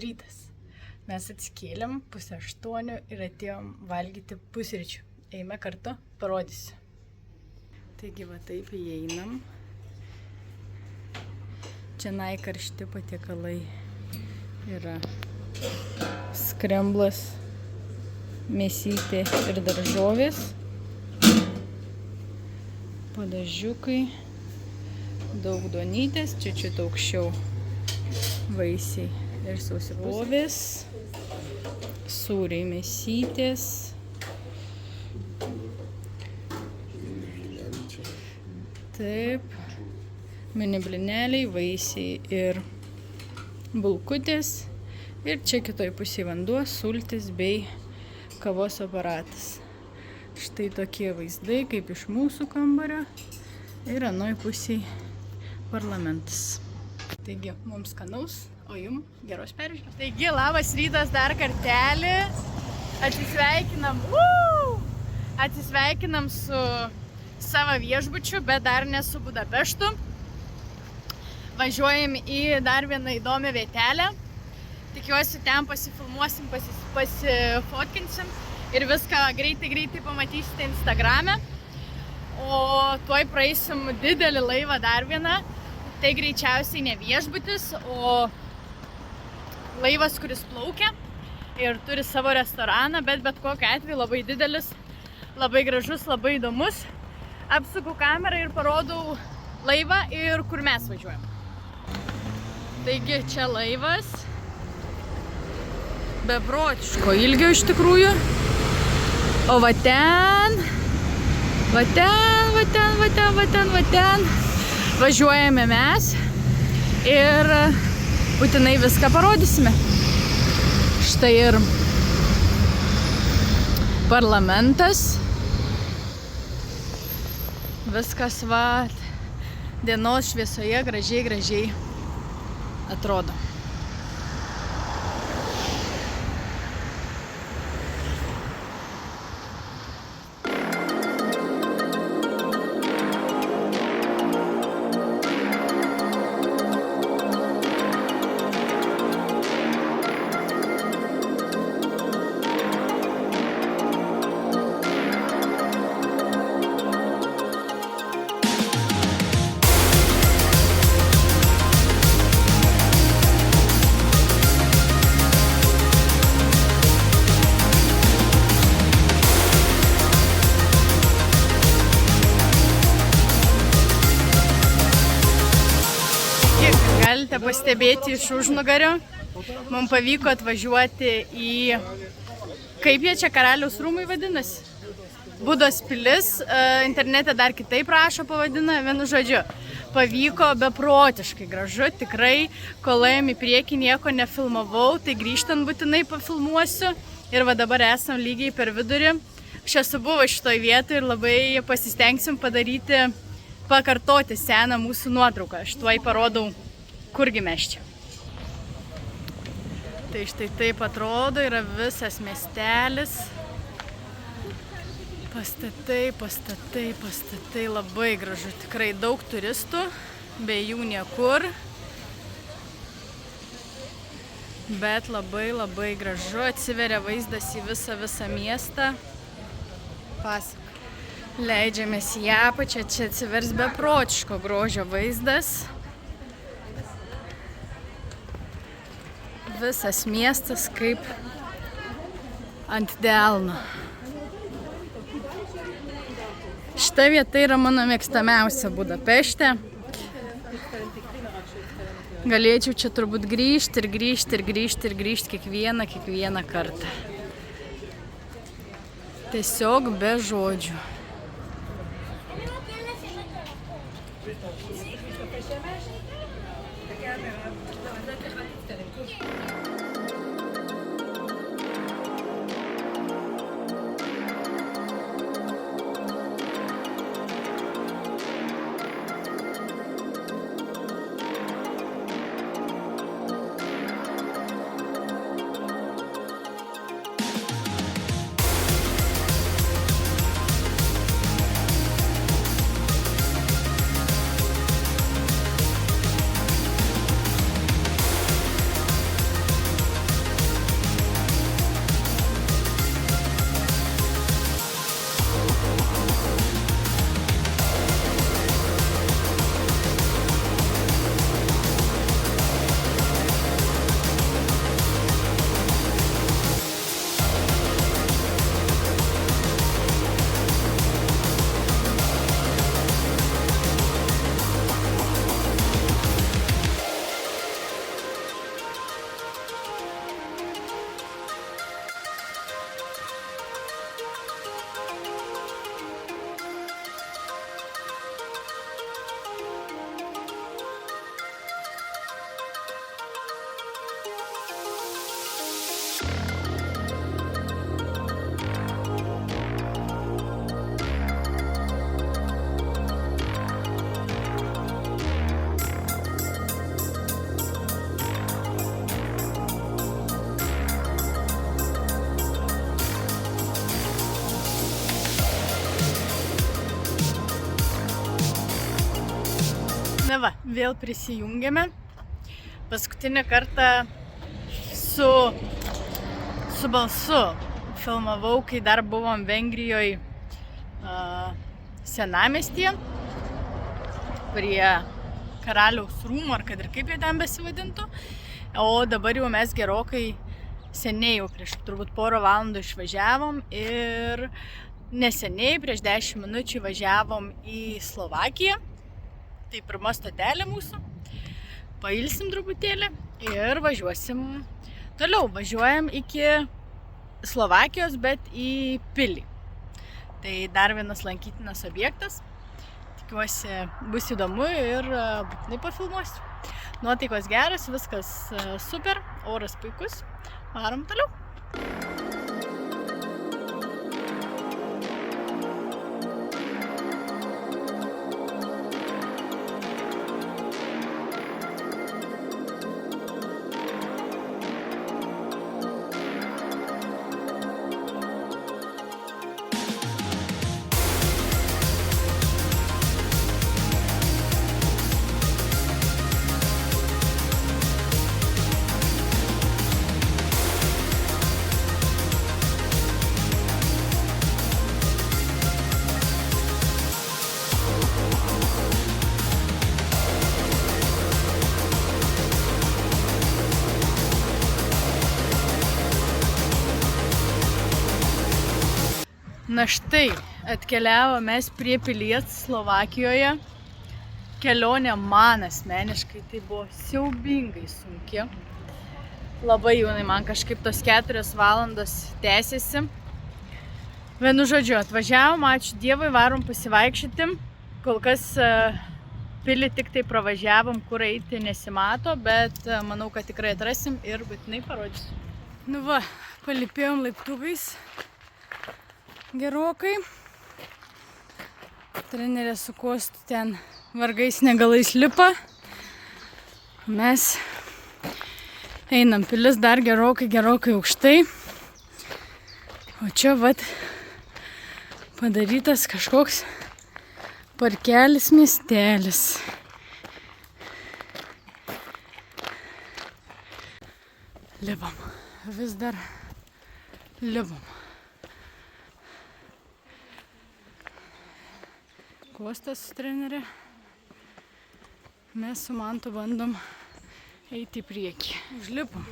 rytas. Mes atsikėlėm 7:30 ir atėjom valgyti pusryčių. Eime kartu, parodysiu. Taigi va taip įeinam. Čianai karšti patiekalai yra skremblas, mėsytė ir daržovės. Padažiukai, daug duonytės, čiut aukščiau vaisiai ir sausipovės, sūriai mėsytės, taip, mini blineliai, vaisiai ir bulkutės ir čia kitoj pusėje vanduo, sultis bei kavos aparatas. Štai tokie vaizdai kaip iš mūsų kambario ir anoj pusėje parlamentas. Taigi, mums skanaus, o jums geros peržiūros. Taigi, labas rytas dar kartelį. Atsisveikinam su savo viešbučiu, bet dar ne su Budapeštu. Važiuojam į dar vieną įdomią vietelę. Tikiuosi, ten pasifilmuosim, pasifotkinsim. Ir viską greitai pamatysite Instagrame. O tuoj praeisim didelį laivą dar vieną. Tai greičiausiai ne viešbutis, o laivas, kuris plaukia ir turi savo restoraną, bet kokiu atveju labai didelis, labai gražus, labai įdomus. Apsuku kamerą ir parodau laivą ir kur mes važiuojam. Taigi čia laivas. Beprotiško ilgio iš tikrųjų. O va ten važiuojame mes ir būtinai viską parodysime. Štai ir parlamentas. Viskas va dienos šviesoje gražiai atrodo. Galite pastebėti iš užnugario. Mums pavyko atvažiuoti į, kaip jie čia karaliaus rūmai vadinasi? Budos pilis, internete dar kitaip rašo pavadina, vienu žodžiu. Pavyko beprotiškai gražu, tikrai, kol ėjom į priekį nieko nefilmavau, tai grįžtant būtinai pafilmuosiu. Ir va dabar esam lygiai per vidurį. Aš esu buvo šitoj vietoj ir labai pasistengsim pakartoti seną mūsų nuotrauką. Aš tuoj parodau, kurgi mes čia. Tai štai taip atrodo, yra visas miestelis. Pastatai, labai gražu. Tikrai daug turistų, be jų niekur. Bet labai gražu, atsiveria vaizdas į visą miestą. Pasak. Leidžiamės į apačią, čia atsivers beprotiško grožio vaizdas. Visas miestas kaip ant delno. Šita vieta yra mano mėgstamiausia Budapešte. Galėčiau čia turbūt grįžti kiekvieną kartą. Tiesiog be žodžių. vėl prisijungėme. Paskutinį kartą su balsu filmavau, kai dar buvom Vengrijoje senamiestyje prie Karaliaus rūmų, ar kad ir kaip jie ten besivadintų. O dabar jau mes gerokai seniai, jau prieš turbūt porą valandų išvažiavom ir neseniai, prieš 10 minučių važiavom į Slovakiją. Tai pirma stotelė mūsų. Pailsim truputėlį ir važiuosim toliau. Važiuojam iki Slovakijos, bet į pilį. Tai dar vienas lankytinas objektas. Tikiuosi bus įdomu ir būtinai pafilmuosiu. Nuotaikos geras, viskas super, oras puikus. Varom toliau. Na štai, atkeliavo mes prie pilies Slovakijoje. Kelionė man asmeniškai tai buvo siaubingai sunki. Labai jaunai man kažkaip tos 4 valandos tęsiasi. Vienu žodžiu, atvažiavom, ačiū Dievui, varom pasivaikščioti. Kol kas pilį tik tai pravažiavom, kur eiti nesimato, bet manau, kad tikrai atrasim ir būtinai parodysiu. Nu va, palipėjom laiptukais. Gerokai. Trenerė su Kostu ten vargais negalais lipa. Mes einam, pilis dar gerokai aukštai. O čia vat padarytas kažkoks parkelis miestelis. Lipam. Vis dar lipam. Kostas su trenerė. Mes su Mantu bandom eiti į priekį. Užlipom.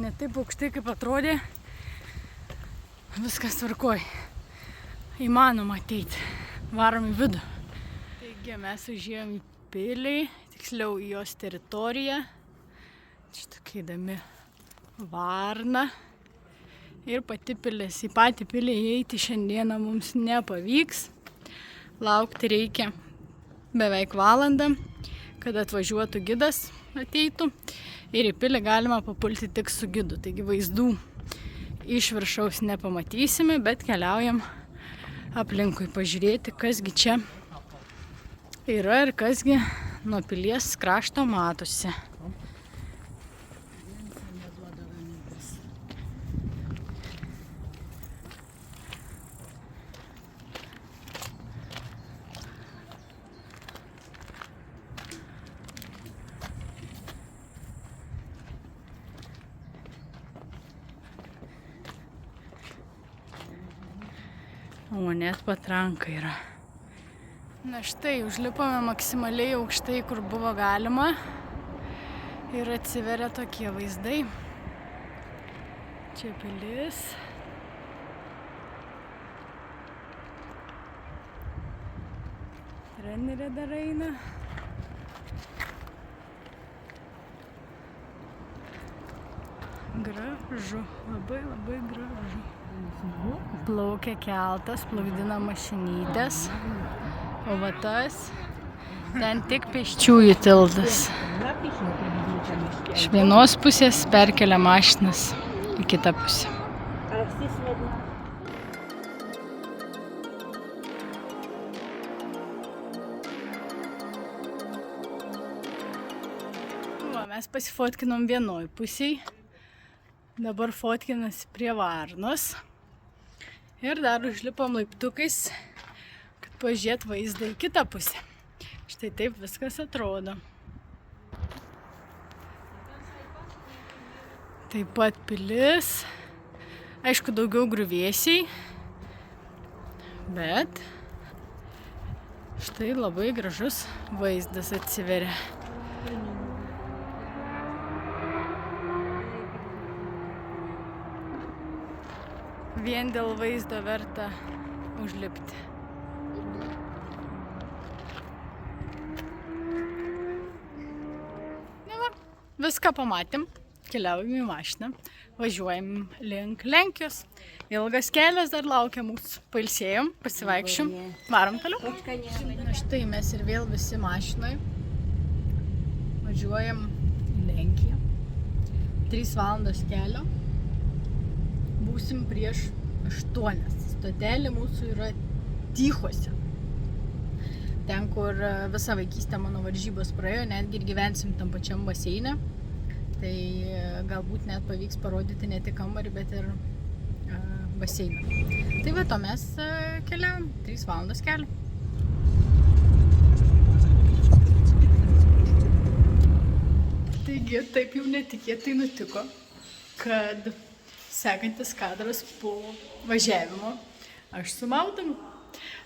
Ne taip aukštai, kaip atrodė. Viskas tvarkoj. Įmanoma ateiti. Varom į vidų. Taigi mes užėjom į pilį, tiksliau į jos teritoriją. Čia tokia įdomi varna. Ir pati pilis. Į patį pilį įeiti šiandieną mums nepavyks. Laukti reikia beveik valandą, kad atvažiuotų gidas, ateitų. Ir į pilį galima papulti tik su gidu. Taigi vaizdų iš viršaus nepamatysime, bet keliaujam aplinkui pažiūrėti, kasgi čia yra ir kasgi nuo pilies krašto matosi. O net patranka yra. Na štai, užlipome maksimaliai aukštai, kur buvo galima. Ir atsiveria tokie vaizdai. Čia pilis. Trenerė dar eina. Gražu, labai gražu. Plaukia keltas, plukdina mašinytės, o va tas ten tik pėsčiųjų tiltas. Iš vienos pusės perkelia mašinas į kitą pusę. Va, mes pasifotkinom vienoj pusėj. Dabar fotkinasi prie varnos. Ir dar užlipom laiptukais, kad pažiūrėt vaizdą į kitą pusę. Štai taip viskas atrodo. Taip pat pilis. Aišku, daugiau griuvėsiai. Bet štai labai gražus vaizdas atsiveria. Vien dėl vaizdo verta užlipti. Na va, viską pamatėm. Keliaujam į mašiną, važiuojam link Lenkijos. Ilgas kelias dar laukia mūsų. Pailsėjom, pasivaikščiom, varom toliau. Na štai mes ir vėl visi mašinoj. Važiuojam į Lenkiją. 3 valandos kelio. Būsim prieš 8. Stotelė mūsų yra Tychose. Ten, kur visą vaikystę mano varžybos praėjo, netgi ir gyvensim tam pačiam baseine. Tai galbūt net pavyks parodyti ne tik kambarį, bet ir baseiną. Tai va, to mes keliaujam 3 valandos kelio. Taigi, taip jau netikėtai nutiko, kad sekantis kadras po važiavimo aš su Maudomu.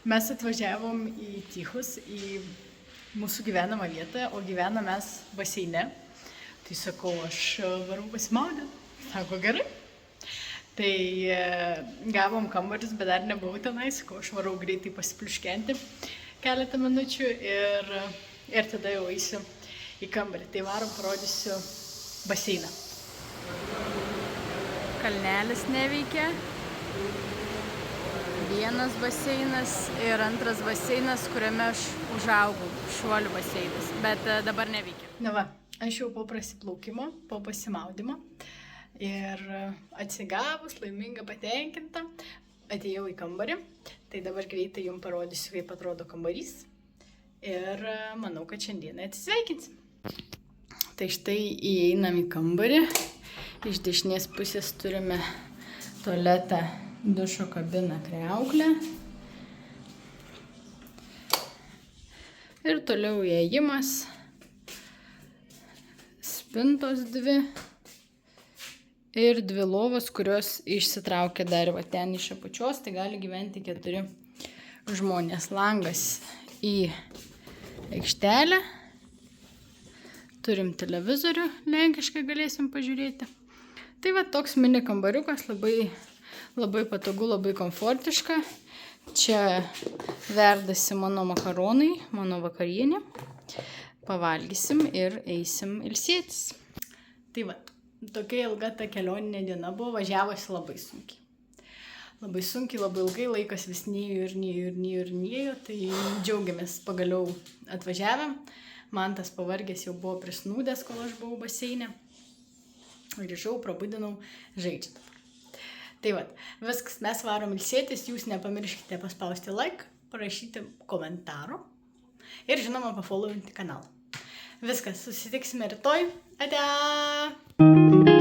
Mes atvažiavom į Tychus, į mūsų gyvenamą vietą, o gyvenam mes baseine. Tai sakau, aš varau pasimaudyti. Sako, gerai. Tai gavom kambaris, bet dar nebuvau tenai. Sakau, aš varau greitai pasipliuškenti keletą minučių ir tada jau eisiu į kambarį. Tai varom, parodysiu baseiną. Kalnelis neveikia. Vienas baseinas ir antras baseinas, kuriame aš užaugau, šuolių baseinas, bet dabar neveikia. Na va, aš jau po prasiplaukimo, po pasimaudimo ir atsigavus, laiminga, patenkinta, atėjau į kambarį. Tai dabar greitai jums parodysiu, kaip atrodo kambarys ir manau, kad šiandieną atsisveikinsim. Tai štai įeinam į kambarį. Iš dešinės pusės turime tualetą, dušo kabiną, kriauklę. Ir toliau įėjimas. Spintos 2. Ir 2 lovos, kurios išsitraukia dar va ten iš apačios. Tai gali gyventi 4 žmonės. Langas į aikštelę. Turim televizorių, lenkiškai galėsim pažiūrėti. Tai va toks mini kambariukas, labai patogu, labai komfortiška. Čia verdasi mano makaronai, mano vakarienė. Pavalgysim ir eisim ilsėtis. Tai va, tokia ilga ta kelioninė diena buvo, važiavosi labai sunkiai. Labai sunkiai, labai ilgai, laikas vis nėjo, tai džiaugiamės pagaliau atvažiavę. Man tas pavargęs jau buvo prisnūdęs, kol aš buvau baseine. Grįžau, prabudinau, žaidžiu dabar. Tai va, viskas, mes varom ilsėtis, jūs nepamirškite paspausti like, parašyti komentarų ir žinoma pafollowinti kanalą. Viskas, susitiksime rytoj. Ate!